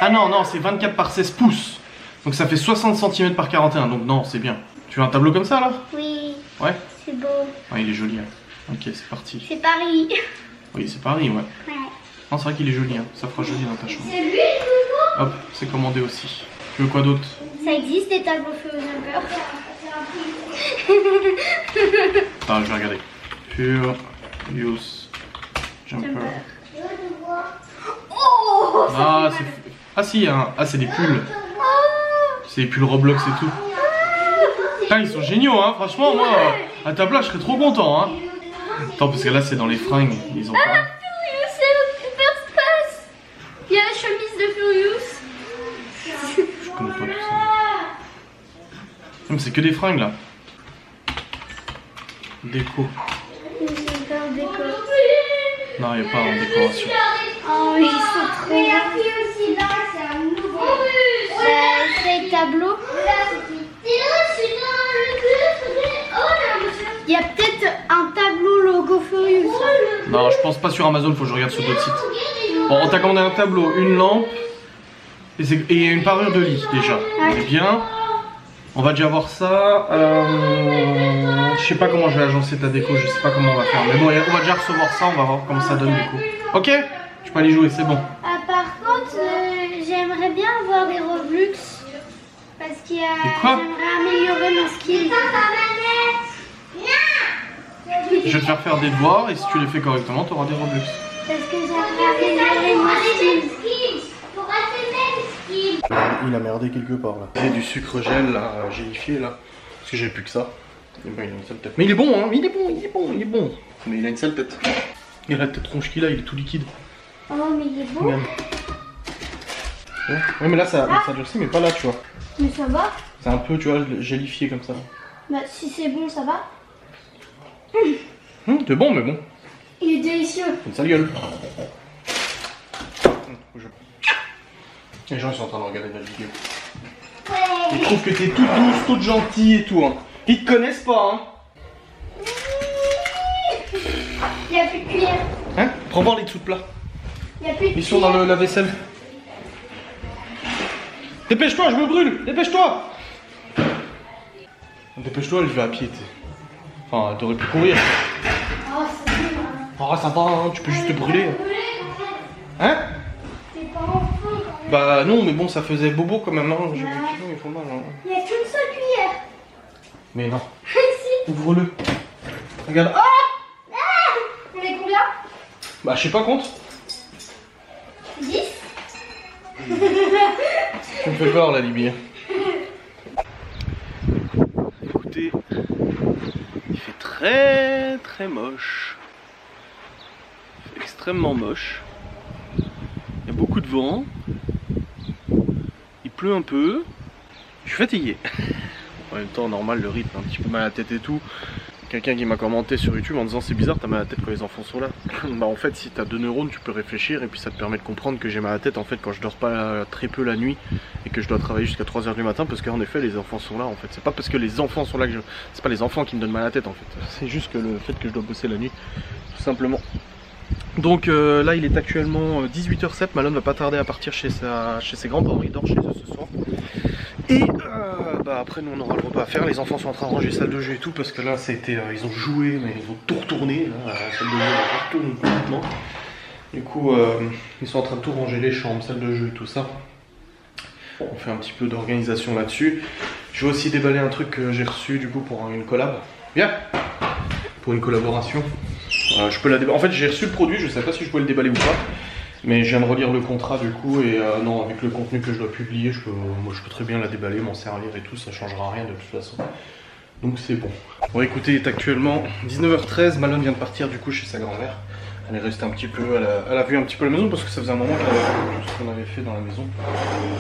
Ah non, non, c'est 24 par 16 pouces. Donc ça fait 60 cm par 41, donc non, c'est bien. Tu veux un tableau comme ça là? Oui, Ouais? c'est beau. Ouais, il est joli. Hein. Ok, c'est parti. C'est Paris. Oui, c'est Paris, ouais. Ouais. Non, c'est vrai qu'il est joli, hein. Ça fera joli dans ta chambre. C'est lui le nouveau. Hop, c'est commandé aussi. Tu veux quoi d'autre? Ça existe des tableaux Furiosa. Ah, je vais regarder. Furious Jumper. Oh, Ah, Ah si, ah c'est des pulls. C'est des pulls Roblox et tout. Putain, ils sont géniaux, hein. Franchement, moi, à ta place, je serais trop content, hein. Attends, parce que là, c'est dans les fringues. Ils ont pas... Furious, c'est Hyper Space. Il y a la chemise de Furious. Je connais pas tout ça. Non, mais c'est que des fringues, là. Déco. C'est un décor. Non, il n'y a pas en décoration. Oh, ils sont trop bien. Aussi là, c'est un nouveau. C'est tableau. Il y a peut-être un tableau logo Furious. Non, je pense pas sur Amazon, faut que je regarde sur d'autres sites. Bon, on t'a commandé un tableau, une lampe et une parure de lit déjà. C'est bien. On va déjà voir ça. Je sais pas comment je vais agencer ta déco, je sais pas comment on va faire. Mais bon, on va déjà recevoir ça, on va voir comment ça donne du coup. Ok, je peux aller jouer, c'est bon. Par contre, j'aimerais bien avoir des Robux. Parce qu'il y a... J'aimerais améliorer mon skill. Je vais te faire faire des devoirs et si tu les fais correctement, tu auras des Robux. Parce que j'aimerais améliorer mon skill. Il a merdé quelque part là. Il y a du sucre gel là, gélifié là. Parce que j'ai plus que ça. Et ben, il a une sale tête. Mais il est bon hein, il est bon. Mais il a une sale tête. Il a la tête ronche qu'il a, il est tout liquide. Oh mais il est beau. Ouais mais là ça durcit mais pas là tu vois. Mais ça va. C'est un peu tu vois gélifié comme ça. Bah si c'est bon ça va. C'est bon mais bon. Il est délicieux. C'est une sale gueule. Les gens ils sont en train de regarder la vidéo. Ouais. Ils trouvent que t'es toute douce, toute gentille et tout hein. Ils te connaissent pas hein. Il n'y a plus de cuillère. Hein? Prends voir les dessous de plat. Il n'y a plus de Ils sont dans la vaisselle. Dépêche-toi, je me brûle. Dépêche-toi. Dépêche-toi, je vais à pied. T'sais. Enfin, t'aurais pu courir. Oh c'est bien. Oh sympa, hein, tu peux juste te brûler. Hein? T'es pas en feu. Bah non, mais bon, ça faisait bobo quand même. Hein. J'ai vu qu'ils font mal. Hein. Il n'y a qu'une seule cuillère. Mais non. Si. Ouvre-le. Regarde. Ah on est combien? Bah je sais pas compte. 10. Tu me fais peur là, Libye. Écoutez, il fait très moche. Il fait extrêmement moche. Il y a beaucoup de vent. Il pleut un peu. Je suis fatigué. En même temps, normal, le rythme, un petit peu mal à la tête et tout. Quelqu'un qui m'a commenté sur YouTube en disant c'est bizarre, t'as mal à la tête quand les enfants sont là. Bah en fait, si t'as 2 neurones, tu peux réfléchir et puis ça te permet de comprendre que j'ai mal à la tête en fait quand je dors pas très peu la nuit et que je dois travailler jusqu'à 3 h du matin parce qu'en effet les enfants sont là en fait. C'est pas parce que les enfants sont là que c'est pas les enfants qui me donnent mal à la tête en fait. C'est juste que le fait que je dois bosser la nuit, tout simplement. Donc là il est actuellement 18h07, Malone va pas tarder à partir chez ses grands-parents, il dort chez eux ce soir. Et bah après nous on aura le repas à faire, les enfants sont en train de ranger salle de jeu et tout parce que là c'était ils ont joué mais ils ont tout retourné, là, la salle de jeu elle retourne complètement. Du coup ils sont en train de tout ranger, les chambres, salle de jeu et tout ça. On fait un petit peu d'organisation là-dessus. Je vais aussi déballer un truc que j'ai reçu du coup pour une collab. Viens. Pour une collaboration. Je peux la déballer. En fait j'ai reçu le produit, je sais pas si je peux le déballer ou pas. Mais je viens de relire le contrat du coup et non avec le contenu que je dois publier, moi je peux très bien la déballer, m'en servir et tout, ça changera rien de toute façon. Donc c'est bon. Bon écoutez, il est actuellement 19h13, Malone vient de partir du coup chez sa grand-mère. Elle est restée un petit peu, elle a vu un petit peu la maison parce que ça faisait un moment qu'elle avait fait tout ce qu'on avait fait dans la maison.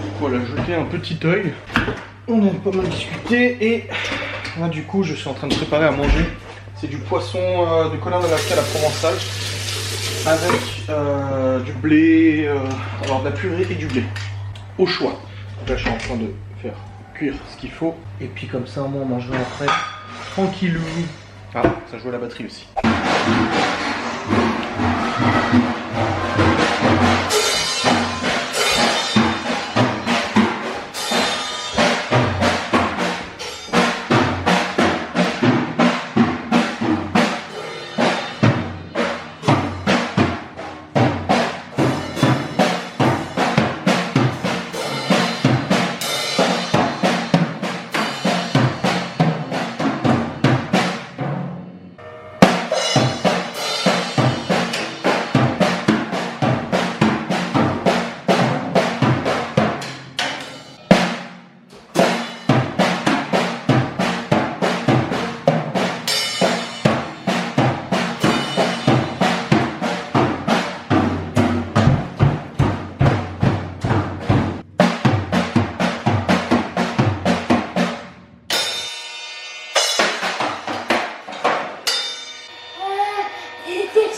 Du coup elle a jeté un petit œil. On a pas mal discuté et là du coup je suis en train de préparer à manger. C'est du poisson de colin de la provençale. Avec du blé, alors de la purée et du blé, au choix. Donc là je suis en train de faire cuire ce qu'il faut, et puis comme ça au moins on mangera après, tranquillou. Ah, ça joue à la batterie aussi.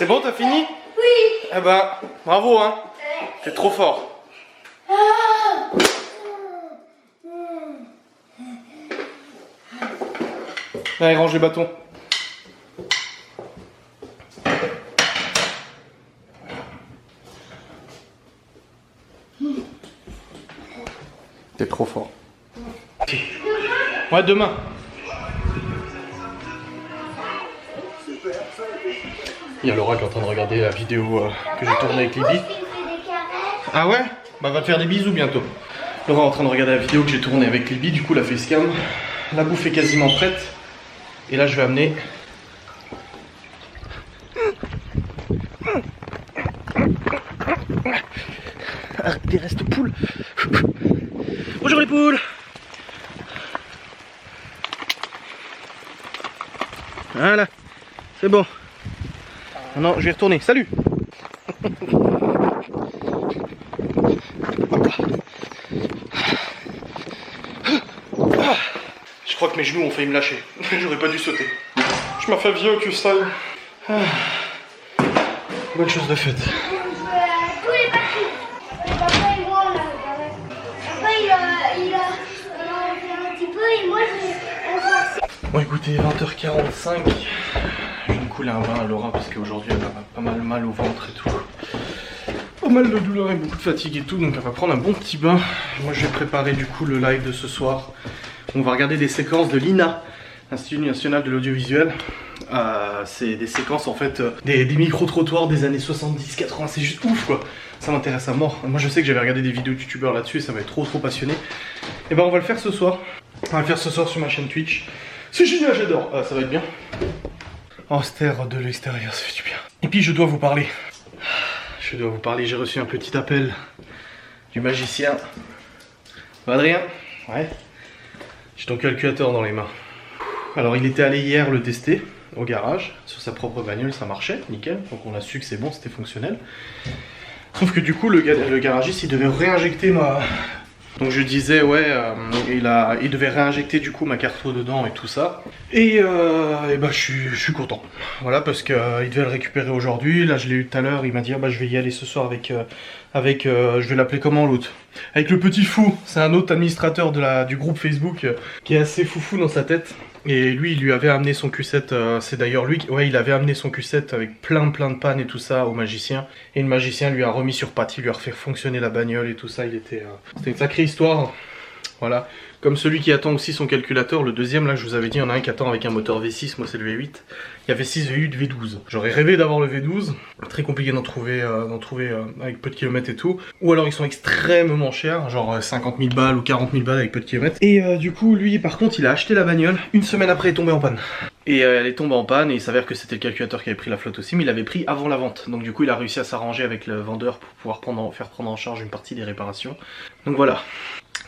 C'est bon, t'as fini? Oui. Eh ben, bravo hein. T'es trop fort. Allez, range les bâtons. T'es trop fort. Ouais, demain. Il y a Laura qui est en train de regarder la vidéo que j'ai tournée avec Libby. Ah ouais? Bah va te faire des bisous bientôt. Laura est en train de regarder la vidéo que j'ai tournée avec Libby, du coup la facecam. La bouffe est quasiment prête. Et là je vais amener... Arrête des restes poules. Bonjour les poules. Voilà, c'est bon. Non, je vais retourner. Salut. Je crois que mes genoux ont failli me lâcher. J'aurais pas dû sauter. Je m'en fais vieux que ça. Bonne chose de faite. Tous les parties. Papa et moi, on a regardé. Papa, il a fait un petit peu et moi, j'ai forcé. Bon, écoutez, 20h45. Je vais me couler un bain à Laura parce qu'aujourd'hui elle a pas mal au ventre et tout. Pas mal de douleur et beaucoup de fatigue et tout, donc elle va prendre un bon petit bain. Moi je vais préparer du coup le live de ce soir. On va regarder des séquences de l'INA, Institut National de l'Audiovisuel. C'est des séquences en fait, des micro-trottoirs des années 70-80, c'est juste ouf quoi. Ça m'intéresse à mort. Moi je sais que j'avais regardé des vidéos de youtubeurs là-dessus et ça m'a trop passionné. Et ben on va le faire ce soir. On va le faire ce soir sur ma chaîne Twitch. C'est génial, j'adore. Ça va être bien. Oh, cette air de l'extérieur, ça fait du bien. Et puis je dois vous parler. J'ai reçu un petit appel du magicien. Adrien? Ouais. J'ai ton calculateur dans les mains. Alors il était allé hier le tester au garage, sur sa propre bagnole, ça marchait, nickel. Donc on a su que c'est bon, c'était fonctionnel. Sauf que du coup le garagiste il devait réinjecter ma... Donc je disais ouais, il devait réinjecter du coup ma carte dedans et tout ça. Et bah je suis content. Voilà, parce qu'il devait le récupérer aujourd'hui. Là je l'ai eu tout à l'heure, il m'a dit ah bah je vais y aller ce soir avec je vais l'appeler comment l'autre? Avec le petit fou, c'est un autre administrateur du groupe Facebook qui est assez foufou dans sa tête. Et lui, il lui avait amené son Q7, c'est d'ailleurs lui, ouais, il avait amené son Q7 avec plein de pannes et tout ça au magicien. Et le magicien lui a remis sur pattes, il lui a refait fonctionner la bagnole et tout ça, c'était une sacrée histoire. Voilà, comme celui qui attend aussi son calculateur, le deuxième là, je vous avais dit, il y en a un qui attend avec un moteur V6, moi c'est le V8. Il y a V6, V8, V12. J'aurais rêvé d'avoir le V12, très compliqué d'en trouver avec peu de kilomètres et tout. Ou alors ils sont extrêmement chers, genre 50 000 balles ou 40 000 balles avec peu de kilomètres. Et du coup, lui par contre, il a acheté la bagnole, une semaine après, elle est tombée en panne. Et elle est tombée en panne et il s'avère que c'était le calculateur qui avait pris la flotte aussi, mais il l'avait pris avant la vente. Donc du coup, il a réussi à s'arranger avec le vendeur pour pouvoir faire prendre en charge une partie des réparations. Donc voilà.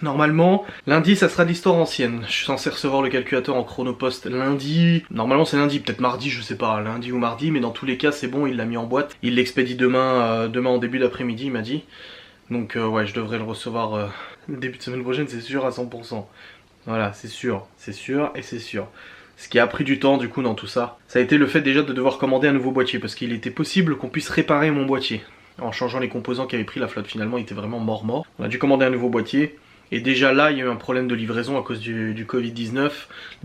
Normalement, lundi ça sera l'histoire ancienne. Je suis censé recevoir le calculateur en chronopost lundi. Normalement c'est lundi, peut-être mardi, je sais pas, lundi ou mardi, mais dans tous les cas c'est bon, il l'a mis en boîte. Il l'expédie demain, demain en début d'après-midi, il m'a dit. Donc ouais, je devrais le recevoir le début de semaine prochaine, c'est sûr à 100%. Voilà, c'est sûr et c'est sûr. Ce qui a pris du temps du coup dans tout ça, ça a été le fait déjà de devoir commander un nouveau boîtier, parce qu'il était possible qu'on puisse réparer mon boîtier. En changeant les composants qui avaient pris la flotte, finalement il était vraiment mort. On a dû commander un nouveau boîtier. Et déjà là, il y a eu un problème de livraison à cause du Covid-19.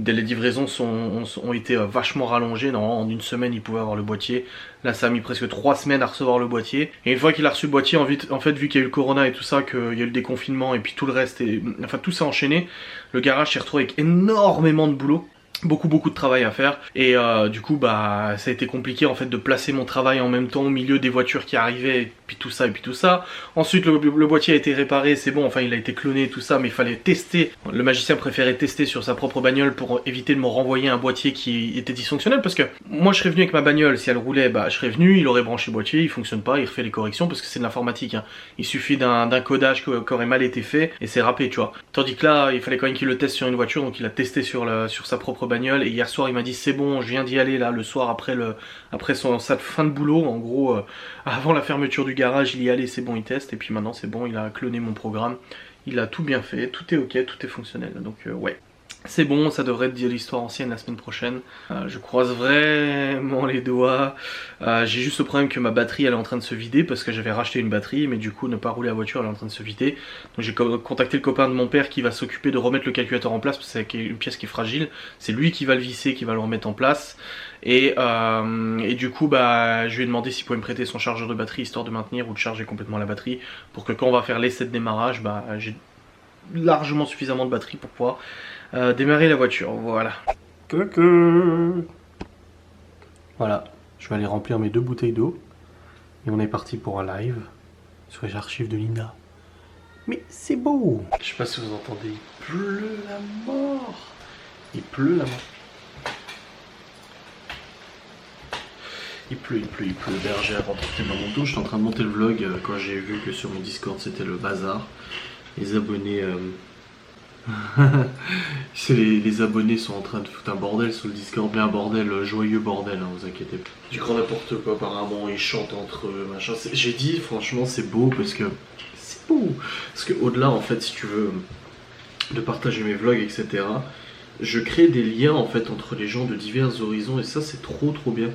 Les livraisons ont été vachement rallongées. Normalement, en une semaine, il pouvait avoir le boîtier. Là, ça a mis presque 3 semaines à recevoir le boîtier. Et une fois qu'il a reçu le boîtier, en fait, vu qu'il y a eu le corona et tout ça, qu'il y a eu le déconfinement et puis tout le reste, enfin tout s'est enchaîné, le garage s'est retrouvé avec énormément de boulot. Beaucoup de travail à faire et du coup bah ça a été compliqué en fait de placer mon travail en même temps au milieu des voitures qui arrivaient et puis tout ça. Ensuite le boîtier a été réparé, c'est bon, enfin il a été cloné et tout ça, mais il fallait tester. Le magicien préférait tester sur sa propre bagnole pour éviter de me renvoyer un boîtier qui était dysfonctionnel, parce que moi je serais venu avec ma bagnole, si elle roulait bah je serais venu, il aurait branché le boîtier, il fonctionne pas, il refait les corrections parce que c'est de l'informatique hein. Il suffit d'un codage qui aurait mal été fait et c'est râpé, tu vois. Tandis que là il fallait quand même qu'il le teste sur une voiture, donc il a testé sur sa propre bagnole. Et hier soir il m'a dit c'est bon, je viens d'y aller là le soir après sa fin de boulot, en gros avant la fermeture du garage il y allait, c'est bon, il teste et puis maintenant c'est bon, il a cloné mon programme, il a tout bien fait, tout est ok, tout est fonctionnel, donc ouais. C'est bon, ça devrait être l'histoire ancienne la semaine prochaine. Je croise vraiment les doigts. J'ai juste le problème que ma batterie elle est en train de se vider parce que j'avais racheté une batterie, mais du coup ne pas rouler la voiture elle est en train de se vider. Donc j'ai contacté le copain de mon père qui va s'occuper de remettre le calculateur en place parce que c'est une pièce qui est fragile. C'est lui qui va le visser, qui va le remettre en place. Et du coup bah je lui ai demandé s'il pouvait me prêter son chargeur de batterie histoire de maintenir ou de charger complètement la batterie pour que quand on va faire l'essai de démarrage, bah j'ai largement suffisamment de batterie pour pouvoir démarrer la voiture. Voilà. Coucou. Voilà, je vais aller remplir mes 2 bouteilles d'eau et on est parti pour un live sur les archives de Lina. Mais c'est beau. Je sais pas si vous entendez, il pleut la mort. Il pleut la mort. Il pleut. Bergère rentrée dans mon dos. Je suis en train de monter le vlog quand j'ai vu que sur mon Discord c'était le bazar. Les abonnés... les abonnés sont en train de foutre un bordel sur le Discord, mais un bordel, joyeux bordel, hein, vous inquiétez pas. Du grand n'importe quoi, apparemment, ils chantent entre eux, machin. J'ai dit, franchement, c'est beau parce que... C'est beau. Parce que au-delà, en fait, si tu veux, de partager mes vlogs, etc., je crée des liens, en fait, entre les gens de divers horizons, et ça, c'est trop bien.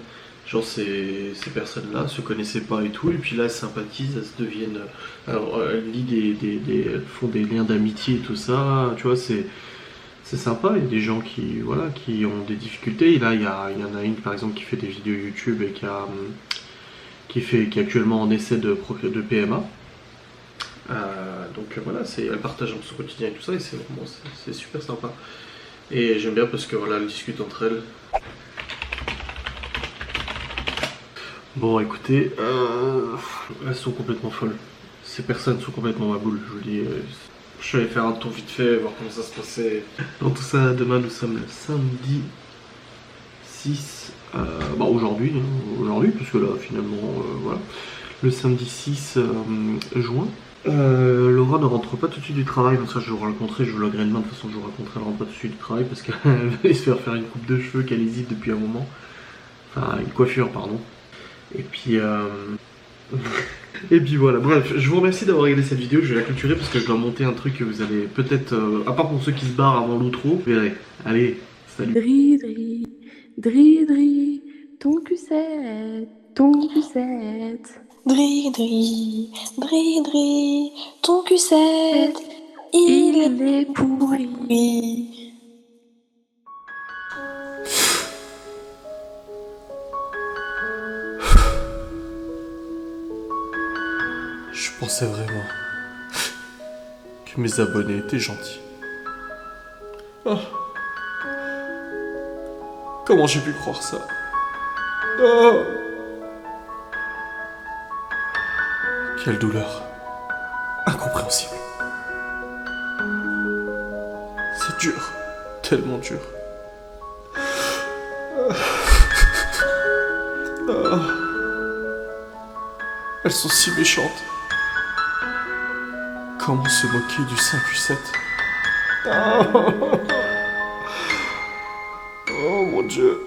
Genre ces personnes-là se connaissaient pas et tout, et puis là elles sympathisent, elles se deviennent... Alors elles font des liens d'amitié et tout ça, tu vois, c'est sympa. Il y a des gens qui, voilà, qui ont des difficultés, et là il y en a une par exemple qui fait des vidéos YouTube et qui est actuellement en essai de PMA. Donc voilà, elle partage un peu son quotidien et tout ça, et c'est super sympa. Et j'aime bien parce que voilà, elles discutent entre elles. Bon écoutez, elles sont complètement folles. Ces personnes sont complètement ma boule, je vous dis. Je suis allé faire un tour vite fait, voir comment ça se passait. Dans tout ça, demain nous sommes le samedi 6, aujourd'hui, puisque là finalement, voilà. Le samedi 6 juin. Laura ne rentre pas tout de suite du travail, donc ça je vais vous raconterai, je vous vloggerai demain, de toute façon je vous raconterai, elle rentre pas tout de suite du travail parce qu'elle va aller se faire une coupe de cheveux qu'elle hésite depuis un moment. Enfin, une coiffure, pardon. Et puis voilà, bref, je vous remercie d'avoir regardé cette vidéo, je vais la clôturer parce que je dois monter un truc que vous allez peut-être, à part pour ceux qui se barrent avant l'outro, vous verrez. Allez, salut. Dri, ton cucette, ton cucette. Dri, ton cucette, il est pourri. Je pensais vraiment que mes abonnés étaient gentils. Oh. Comment j'ai pu croire ça? Oh. Quelle douleur. Incompréhensible. C'est dur. Tellement dur. Oh. Elles sont si méchantes. Comment se moquer du 5-7? Oh mon Dieu.